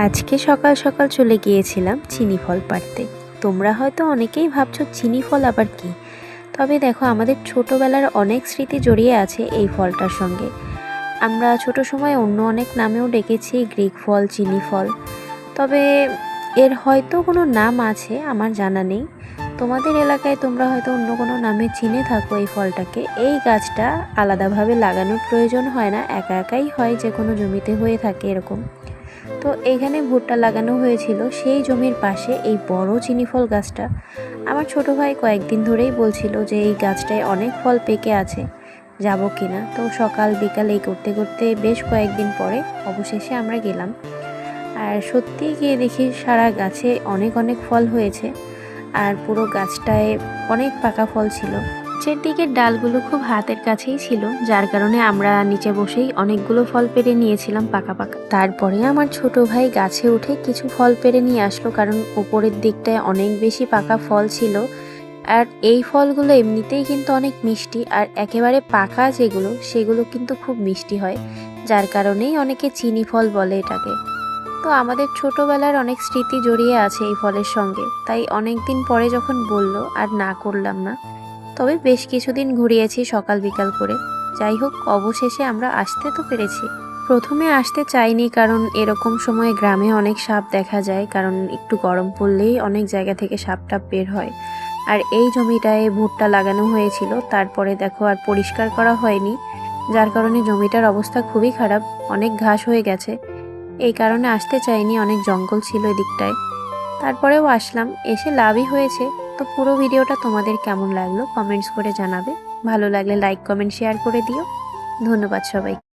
আজকে সকাল সকাল চলে গিয়েছিলাম চিনি ফল পাড়তে। তোমরা হয়তো অনেকেই ভাবছো চিনি ফল আবার কি, তবে দেখো আমাদের ছোটোবেলার অনেক স্মৃতি জড়িয়ে আছে এই ফলটার সঙ্গে। আমরা ছোট সময় অন্য অনেক নামেও ডেকেছি, গ্রিক ফল, চিনি ফল, তবে এর হয়তো কোনো নাম আছে আমার জানা নেই। তোমাদের এলাকায় তোমরা হয়তো অন্য কোনো নামে চিনে থাকো এই ফলটাকে। এই গাছটা আলাদাভাবে লাগানোর প্রয়োজন হয় না, একা একাই হয়, যে কোনো জমিতে হয়ে থাকে এরকম। তো এখানে ভুট্টা লাগানো হয়েছিল, সেই জমির পাশে এই বড় চিনি ফল গাছটা। আমার ছোট ভাই কয়েকদিন ধরেই বলছিল যে এই গাছটায় অনেক ফল পেকে আছে, যাব কিনা। তো সকাল বিকাল এই করতে করতে বেশ কয়েকদিন পরে অবশেষে আমরা গেলাম। আর সত্যি গিয়ে দেখি সারা গাছে অনেক অনেক ফল হয়েছে, আর পুরো গাছটায় অনেক পাকা ফল ছিল। নিচের দিকের ডালগুলো খুব হাতের কাছেই ছিল, যার কারণে আমরা নিচে বসেই অনেকগুলো ফল পেড়ে নিয়েছিলাম পাকা পাকা। তারপরে আমার ছোট ভাই গাছে উঠে কিছু ফল পেড়ে নিয়ে আসলো, কারণ উপরের দিকটায় অনেক বেশি পাকা ফল ছিল। আর এই ফলগুলো এমনিতেই কিন্তু অনেক মিষ্টি, আর একেবারে পাকা যেগুলো সেগুলো কিন্তু খুব মিষ্টি হয়, যার কারণেই অনেকে চিনি ফল বলে এটাকে। তো আমাদের ছোটবেলার অনেক স্মৃতি জড়িয়ে আছে এই ফলের সঙ্গে, তাই অনেক দিন পরে যখন বলল আর না করলাম না। তবে বেশ কিছুদিন ঘুরিয়েছি সকাল বিকাল করে। যাই হোক, অবশেষে আমরা আসতে তো পেরেছি। প্রথমে আসতে চাইনি, কারণ এরকম সময় গ্রামে অনেক সাপ দেখা যায়, কারণ একটু গরম পড়লেই অনেক জায়গা থেকে সাপ টাপ বের হয়। আর এই জমিটায় ভুট্টা লাগানো হয়েছিল, তারপরে দেখো আর পরিষ্কার করা হয়নি, যার কারণে জমিটার অবস্থা খুবই খারাপ, অনেক ঘাস হয়ে গেছে। এই কারণে আসতে চাইনি, অনেক জঙ্গল ছিল এদিকটায়। তারপরেও আসলাম, এসে লাভই হয়েছে। তো পুরো ভিডিওটা তোমাদের কেমন লাগলো কমেন্টস করে জানাবে। ভালো লাগলে লাইক কমেন্ট শেয়ার করে দিও। ধন্যবাদ সবাই।